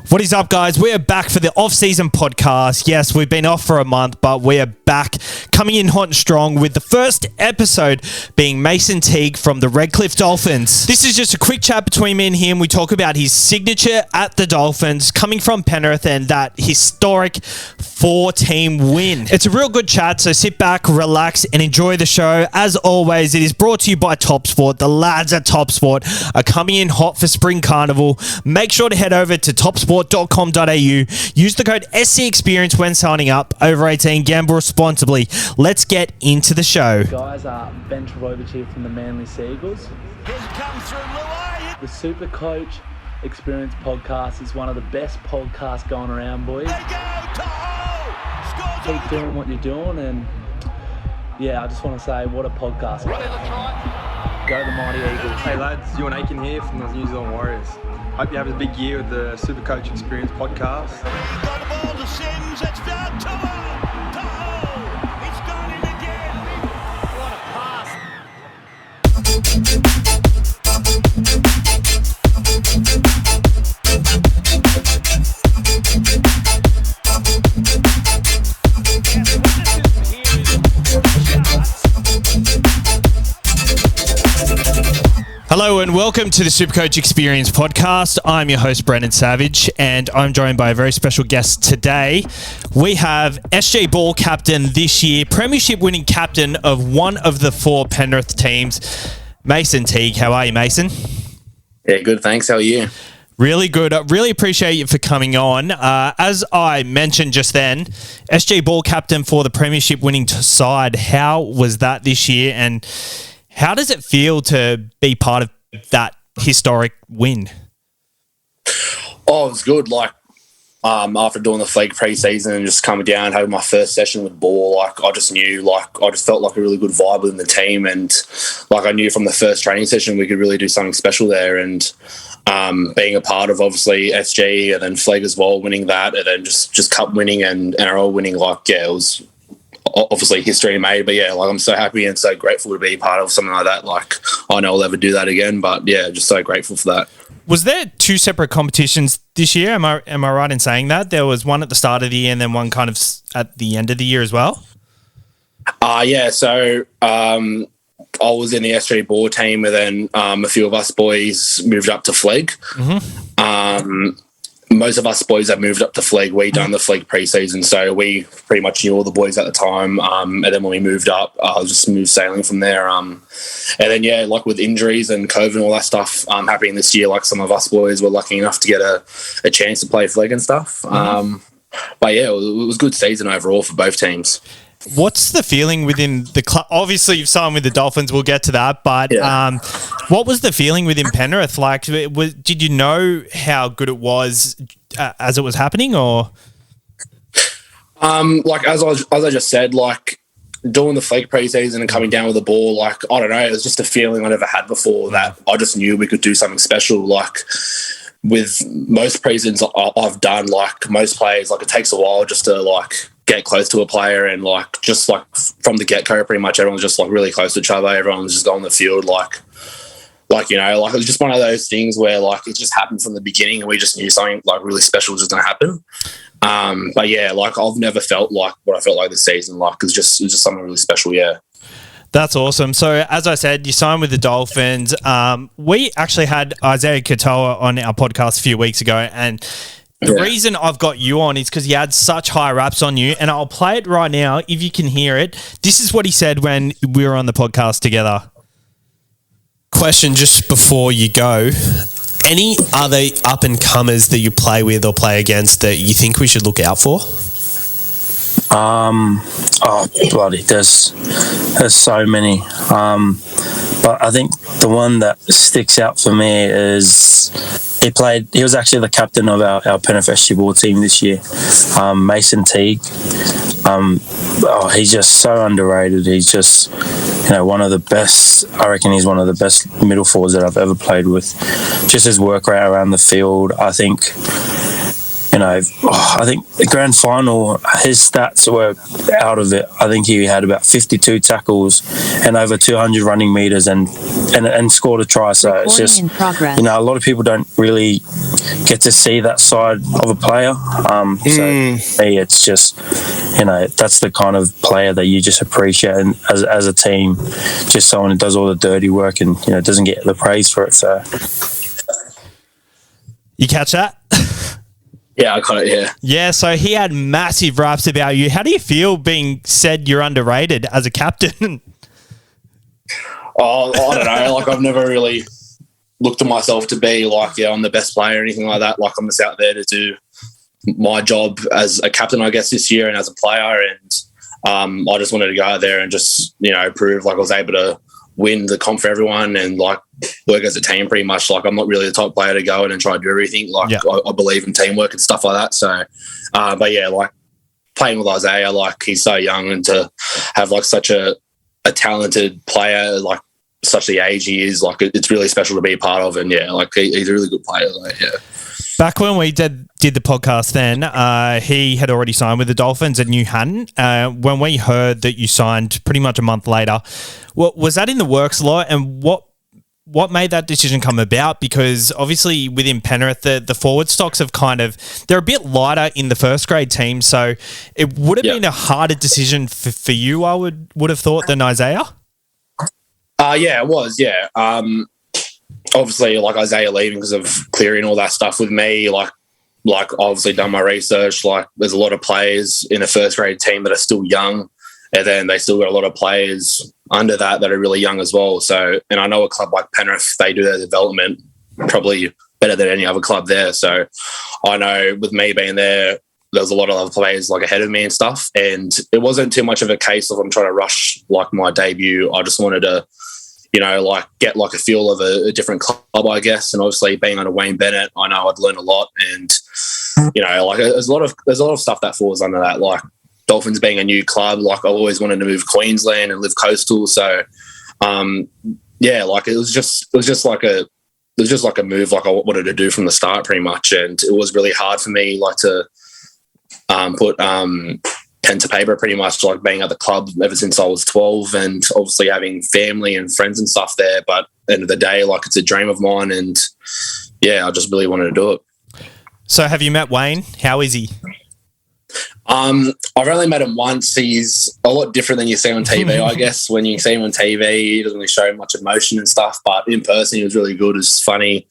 What is up, guys? We are back for the off-season podcast. Yes, we've been off for a month, but we are back coming in hot and strong with the first episode being Mason Teague from the Redcliffe Dolphins. This is just a quick chat between me and him. We talk about his signature at the Dolphins, coming from Penrith, and that historic 4-team win. It's a real good chat, so sit back, relax, and enjoy the show. As always, it is brought to you by TopSport. The lads at TopSport are coming in hot for Spring Carnival. Make sure to head over to topsport.com.au. Use the code SCEXPERIENCE when signing up. Over 18, gamble responsibly. Let's get into the show. Guys, Ben Travovic here from the Manly Seagulls. The Super Coach Experience podcast is one of the best podcasts going around, boys. Keep doing what you're doing, and yeah, I just want to say, what a podcast. Go the Mighty Eagles. Hey lads, Ewan Aiken here from the New Zealand Warriors. Hope you have a big year with the Super Coach Experience podcast. Got the ball to Sims, it's down Toho, it's gone in again. What a pass. Hello and welcome to the Supercoach Experience podcast. I'm your host, Brendan Savage, and I'm joined by a very special guest today. We have SG Ball captain this year, premiership winning captain of one of the 4 Penrith teams, Mason Teague. How are you, Mason? Yeah, good, thanks. How are you? Really good. I really appreciate you for coming on. As I mentioned just then, SG Ball captain for the premiership winning side. How was that this year, and how does it feel to be part of that historic win? Oh, it was good. After doing the flag pre-season and just coming down, having my first session with Ball, I just felt like a really good vibe within the team, and I knew from the first training session we could really do something special there. And being a part of obviously SG and then flag as well, winning that, and then just cup winning and NRL winning, it was obviously history made. But yeah, I'm so happy and so grateful to be part of something like that. I know I'll never do that again, but yeah, just so grateful for that. Was there 2 separate competitions this year? Am I right in saying that? There was one at the start of the year and then one kind of at the end of the year as well? Yeah, so I was in the SG Ball team, and then a few of us boys moved up to flag. Mm-hmm. Most of us boys have moved up to flag. We done the flag pre-season, so we pretty much knew all the boys at the time. And then when we moved up, just smooth sailing from there. And then yeah, with injuries and COVID and all that stuff, happening this year, some of us boys were lucky enough to get a chance to play flag and stuff. Mm-hmm. But yeah, it was a good season overall for both teams. What's the feeling within the club? Obviously, you've signed with the Dolphins. We'll get to that. But yeah. What was the feeling within Penrith? Did you know how good it was as it was happening, or? As I just said, doing the flag pre-season and coming down with the Ball, I don't know, it was just a feeling I never had before, that I just knew we could do something special. With most pre-seasons I've done, most players, it takes a while just to get close to a player, and from the get-go, pretty much everyone's just really close to each other. Everyone's just on the field, it was just one of those things where it just happened from the beginning, and we just knew something really special was just going to happen. But yeah, I've never felt what I felt like this season. It was just something really special. Yeah. That's awesome. So, as I said, you signed with the Dolphins. We actually had Isaiah Katoa on our podcast a few weeks ago, and the reason I've got you on is because he had such high raps on you, and I'll play it right now if you can hear it. This is what he said when we were on the podcast together. Question just before you go. Any other up-and-comers that you play with or play against that you think we should look out for? There's so many. But I think the one that sticks out for me is he was actually the captain of our Penrith SG Ball team this year, Mason Teague. He's just so underrated. He's just, one of the best. I reckon he's one of the best middle forwards that I've ever played with. Just his work rate around the field, I think. I think the grand final, his stats were out of it. I think he had about 52 tackles and over 200 running meters and scored a try. So it's just, a lot of people don't really get to see that side of a player. So for me, it's just, that's the kind of player that you just appreciate, and as a team, just someone who does all the dirty work and doesn't get the praise for it. So you catch that? Yeah, I caught it. Yeah. Yeah. So he had massive raps about you. How do you feel being said you're underrated as a captain? Oh, I don't know. Like, I've never really looked at myself to be like, I'm the best player or anything like that. Like, I'm just out there to do my job as a captain, I guess, this year and as a player. And I just wanted to go out there and just, prove like I was able to win the comp for everyone and like work as a team pretty much. Like, I'm not really the type of player to go in and try to do everything. Like, I believe in teamwork and stuff like that. So, but yeah, like playing with Isaiah, like he's so young, and to have like such a talented player, like such the age he is, like it's really special to be a part of. And yeah, like he's a really good player. Like, yeah. Back when we did the podcast then, he had already signed with the Dolphins and you hadn't. When we heard that you signed pretty much a month later, was that in the works a lot? And what made that decision come about? Because obviously within Penrith, the forward stocks have they're a bit lighter in the first grade team. So it would have been a harder decision for you, I would have thought, than Isaiah. Yeah, it was. Yeah. Obviously, like Isaiah leaving because of clearing all that stuff with me, like obviously done my research. Like, there's a lot of players in a first grade team that are still young, and then they still got a lot of players under that are really young as well. So, and I know a club like Penrith, they do their development probably better than any other club there. So I know with me being there was a lot of other players like ahead of me and stuff, and it wasn't too much of a case of I'm trying to rush like my debut. I just wanted to like get like a feel of a different club, I guess. And obviously being under Wayne Bennett, I know I'd learn a lot, and like there's a lot of stuff that falls under that. Like Dolphins being a new club, like I always wanted to move Queensland and live coastal. So yeah, like it was just like a move like I wanted to do from the start pretty much. And it was really hard for me like to put pen to paper pretty much, like being at the club ever since I was 12 and obviously having family and friends and stuff there. But at the end of the day, like it's a dream of mine, and yeah, I just really wanted to do it. So have you met Wayne? How is he? I've only met him once. He's a lot different than you see on TV, I guess. When you see him on TV, he doesn't really show much emotion and stuff, but in person, he was really good. He was funny,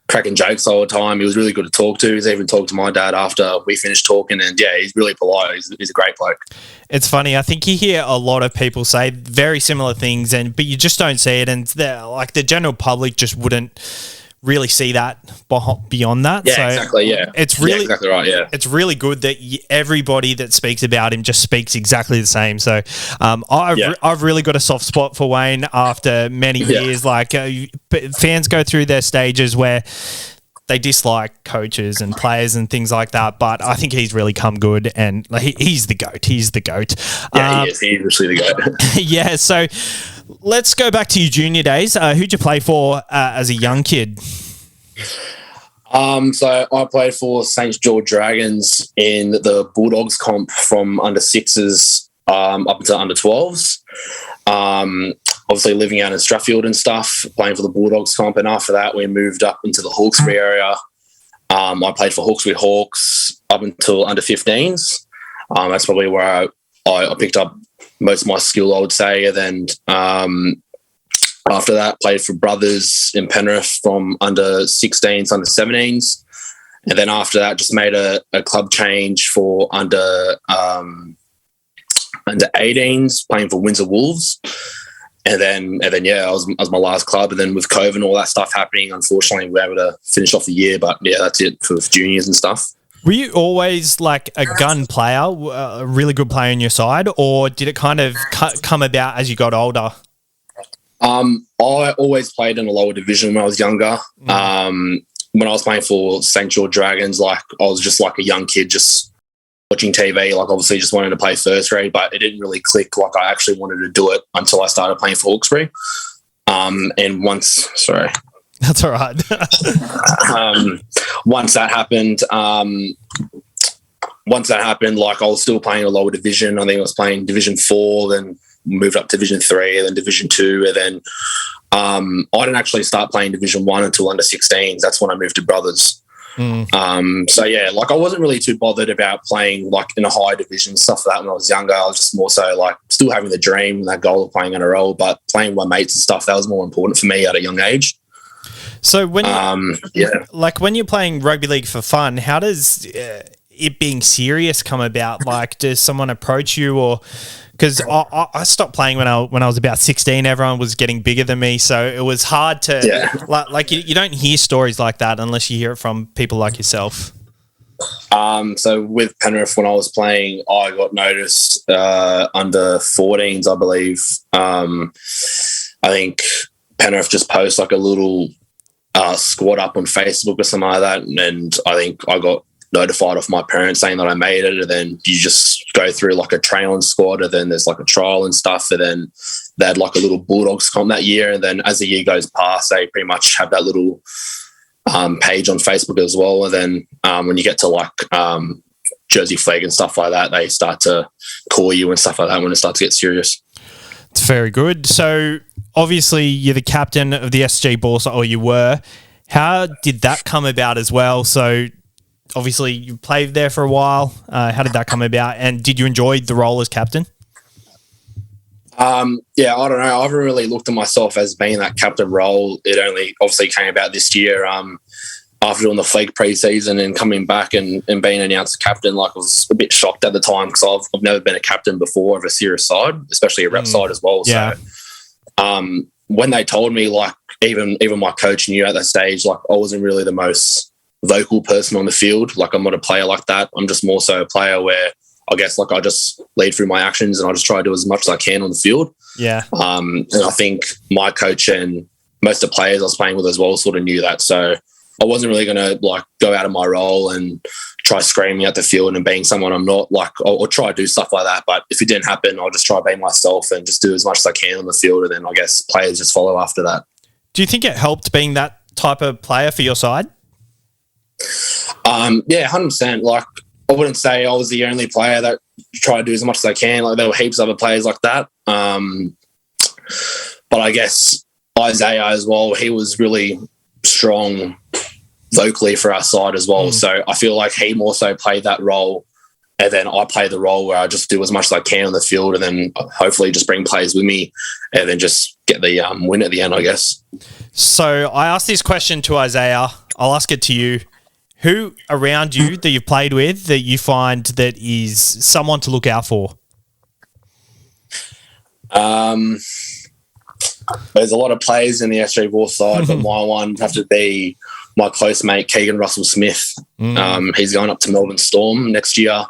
cracking jokes all the time. He was really good to talk to. He's even talked to my dad after we finished talking, and yeah, he's really polite. He's a great bloke. It's funny. I think you hear a lot of people say very similar things, but you just don't see it, and like the general public just wouldn't really see that beyond that. Yeah, so exactly. Yeah, it's really exactly right. Yeah, it's really good that everybody that speaks about him just speaks exactly the same. So, I've really got a soft spot for Wayne after many years. Like fans go through their stages where they dislike coaches and players and things like that, but I think he's really come good, and he's the GOAT. He's the GOAT. Yeah, he is. He's actually the GOAT. Yeah. So let's go back to your junior days. Who'd you play for as a young kid? So I played for St. George Dragons in the Bulldogs comp from under sixes up until under 12s. Obviously living out in Strathfield and stuff, playing for the Bulldogs comp. And after that, we moved up into the Hawkesbury area. I played for Hawkesbury Hawks up until under 15s. That's probably where I picked up most of my skill, I would say. And then after that, played for Brothers in Penrith from under 16s, under 17s. And then after that, just made a club change for under 18s, playing for Windsor Wolves. And then yeah, I was my last club. And then with COVID and all that stuff happening, unfortunately, we were able to finish off the year. But yeah, that's it for juniors and stuff. Were you always like a gun player, a really good player on your side, or did it kind of come about as you got older? I always played in a lower division when I was younger. When I was playing for St. George Dragons, like I was just like a young kid, just watching TV, like obviously just wanted to play first grade, but it didn't really click. Like I actually wanted to do it until I started playing for Hawkesbury. And once, That's all right. Once that happened, like I was still playing a lower division. I think I was playing Division 4, then moved up to Division 3, and then Division 2, and then I didn't actually start playing Division 1 until under 16s. That's when I moved to Brothers. So yeah, like I wasn't really too bothered about playing like in a high division, stuff like that when I was younger. I was just more so like still having the dream and that goal of playing NRL, but playing with my mates and stuff, that was more important for me at a young age. So when when you're playing rugby league for fun, how does it being serious come about? Like, does someone approach you, or because I stopped playing when I was about 16. Everyone was getting bigger than me, so it was hard to like you don't hear stories like that unless you hear it from people like yourself. So with Penrith, when I was playing, I got noticed under 14s, I believe. I think Penrith just post like a little squad up on Facebook or something like that, and I think I got notified off my parents saying that I made it, and then you just go through like a training squad, and then there's like a trial and stuff, and then they had like a little Bulldogs comp that year, and then as the year goes past, they pretty much have that little page on Facebook as well, and then when you get to like Jersey Flag and stuff like that, they start to call you and stuff like that when it starts to get serious. It's very good. So obviously you're the captain of the SG Bulls, or you were. How did that come about as well? So obviously you played there for a while. How did that come about? And did you enjoy the role as captain? Yeah, I don't know. I haven't really looked at myself as being that captain role. It only obviously came about this year after doing the flag pre-season and coming back and being announced as captain. Like, I was a bit shocked at the time because I've never been a captain before of a serious side, especially a rep side as well. Yeah. So when they told me, like, even my coach knew at that stage, like, I wasn't really the most vocal person on the field. Like, I'm not a player like that. I'm just more so a player where I guess like I just lead through my actions and I just try to do as much as I can on the field. Yeah. And I think my coach and most of the players I was playing with as well sort of knew that. So I wasn't really going to like go out of my role and try screaming at the field and being someone I'm not. Like, I'll try to do stuff like that. But if it didn't happen, I'll just try being myself and just do as much as I can on the field. And then I guess players just follow after that. Do you think it helped being that type of player for your side? Yeah, 100%. Like, I wouldn't say I was the only player that tried to do as much as I can. Like, there were heaps of other players like that. But I guess Isaiah as well, he was really strong vocally for our side as well. So I feel like he more so played that role, and then I play the role where I just do as much as I can on the field, and then hopefully just bring players with me and then just get the win at the end, I guess. So I asked this question to Isaiah. I'll ask it to you. Who around you that you've played with that you find that is someone to look out for? There's a lot of players in the SG War side, but my one would have to be my close mate, Keegan Russell Smith. He's going up to Melbourne Storm next year.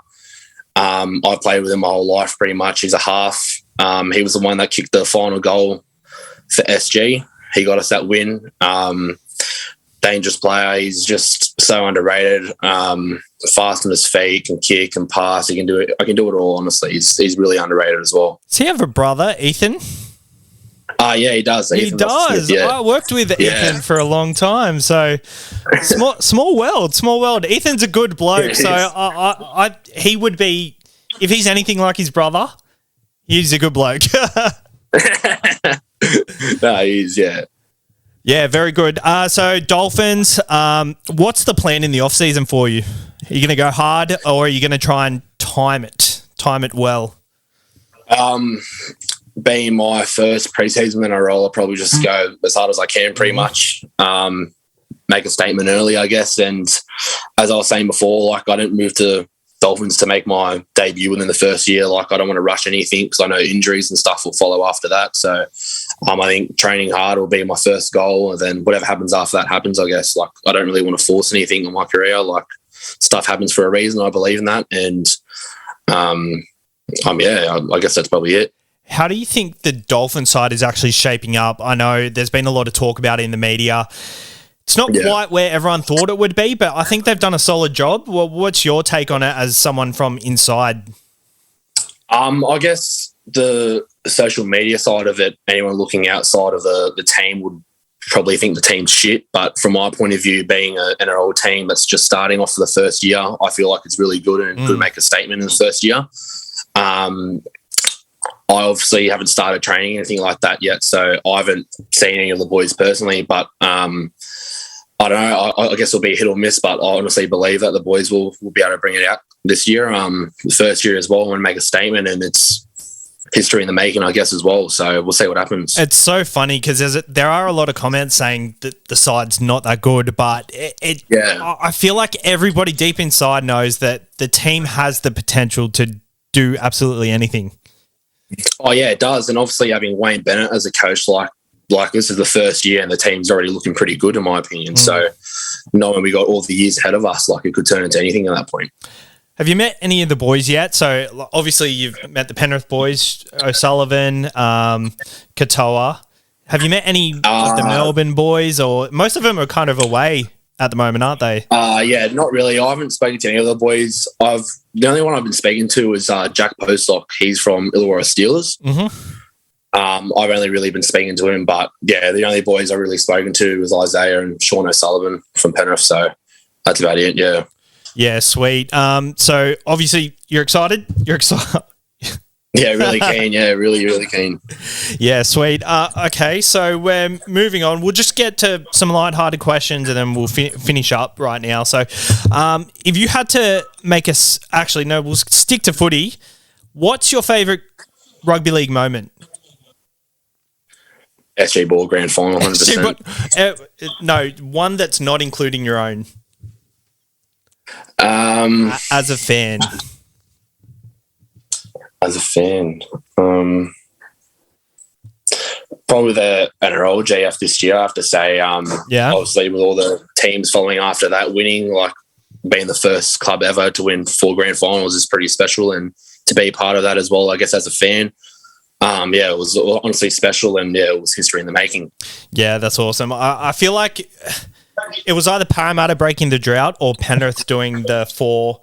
I've played with him my whole life pretty much. He's a half. He was the one that kicked the final goal for SG. He got us that win. Dangerous player. He's just so underrated. Fast on his feet, can kick and pass. He can do it. I can do it all. Honestly, he's really underrated as well. Does he have a brother, Ethan? Yeah, he does. He does. Smith, yeah. I worked with Ethan for a long time, so small world. Small world. Ethan's a good bloke, so he would be, if he's anything like his brother, he's a good bloke. No, he's Yeah, very good. So Dolphins, what's the plan in the off season for you? Are you going to go hard, or are you going to try and time it well? Being my first preseason in a role, I'll probably just go as hard as I can, pretty much. Make a statement early, I guess. And as I was saying before, like, I didn't move to Dolphins to make my debut within the first year. Like, I don't want to rush anything because I know injuries and stuff will follow after that. So I think training hard will be my first goal, and then whatever happens after that happens, I guess. Like, I don't really want to force anything in my career. Like, stuff happens for a reason. I believe in that. And I guess that's probably it. How do you think the Dolphin side is actually shaping up? I know there's been a lot of talk about it in the media. It's not quite where everyone thought it would be, but I think they've done a solid job. Well, what's your take on it as someone from inside? I guess the social media side of it, anyone looking outside of the team would probably think the team's shit. But from my point of view, being an NRL team that's just starting off for the first year, I feel like it's really good and could make a statement in the first year. I obviously haven't started training, anything like that yet, so I haven't seen any of the boys personally, but I don't know, I guess it'll be a hit or miss, but I honestly believe that the boys will be able to bring it out this year, the first year as well, and make a statement, and it's history in the making, I guess, as well, so we'll see what happens. It's so funny because there are a lot of comments saying that the side's not that good, but I feel like everybody deep inside knows that the team has the potential to do absolutely anything. Oh yeah, it does, and obviously having Wayne Bennett as a coach, like this is the first year, and the team's already looking pretty good in my opinion. So knowing we got all the years ahead of us, like it could turn into anything at that point. Have you met any of the boys yet? So obviously you've met the Penrith boys, O'Sullivan, Katoa. Have you met any of the Melbourne boys, or most of them are kind of away at the moment, aren't they? Yeah, not really. I haven't spoken to any of the boys. The only one I've been speaking to is Jack Postock. He's from Illawarra Steelers. Mm-hmm. I've only really been speaking to him, but yeah, the only boys I've really spoken to was Isaiah and Sean O'Sullivan from Penrith. So that's about it. Yeah. Yeah, sweet. So obviously you're excited. You're excited. Yeah, really keen. Yeah, really, really keen. Yeah, sweet. Okay, so we're moving on. We'll just get to some lighthearted questions and then we'll finish up right now. So if you had to make us... Actually, no, we'll stick to footy. What's your favourite rugby league moment? SG Ball Grand Final, 100%. No, one that's not including your own. As a fan. As a fan, probably the NRL GF this year, I have to say. Obviously, with all the teams following after that, winning, like being the first club ever to win 4 grand finals is pretty special, and to be part of that as well, I guess, as a fan, it was honestly special, and it was history in the making. Yeah, that's awesome. I feel like it was either Parramatta breaking the drought or Penrith doing the four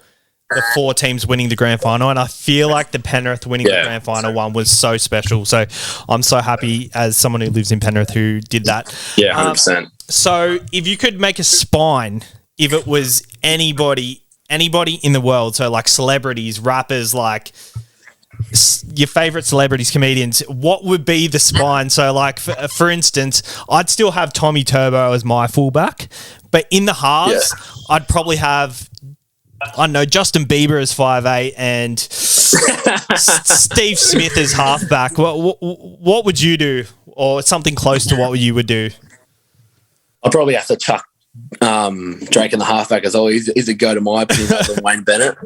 teams winning the grand final, and I feel like the Penrith winning the grand final one was so special. So I'm so happy as someone who lives in Penrith who did that. Yeah, 100%. So if you could make a spine, if it was anybody in the world, so like celebrities, rappers, like your favorite celebrities, comedians, what would be the spine? So like for instance, I'd still have Tommy Turbo as my fullback, but in the halves, I'd probably have, I don't know, Justin Bieber as 5'8" and Steve Smith as halfback. What would you do, or something close to what you would do? I'd probably have to chuck Drake in the halfback as always. Is a go to my opinion rather than Wayne Bennett.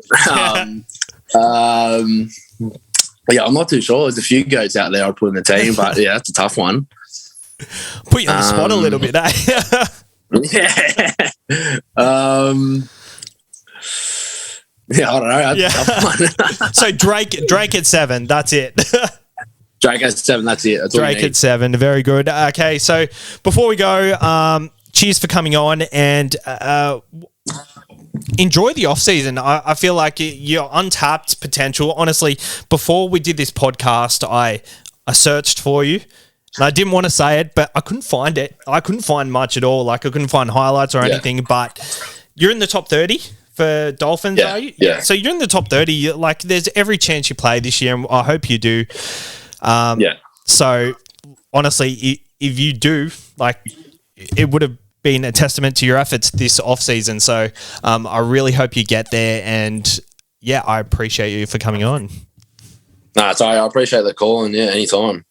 I'm not too sure. There's a few goats out there I'd put in the team, but yeah, that's a tough one. Put you on the spot a little bit, eh? I don't know. That's a tough one. So Drake at 7. That's it. Drake at 7. That's it. That's Drake at 7. Very good. Okay, so before we go, cheers for coming on, and enjoy the off season. I feel like your untapped potential. Honestly, before we did this podcast, I searched for you. And I didn't want to say it, but I couldn't find it. I couldn't find much at all. Like I couldn't find highlights or anything. But you're in the top 30 for Dolphins, are you? Yeah. So you're in the top 30. Like there's every chance you play this year, and I hope you do. So honestly, if you do, like, it would have been a testament to your efforts this off season. So I really hope you get there, and I appreciate you for coming on. Nah, sorry, I appreciate the call, and anytime.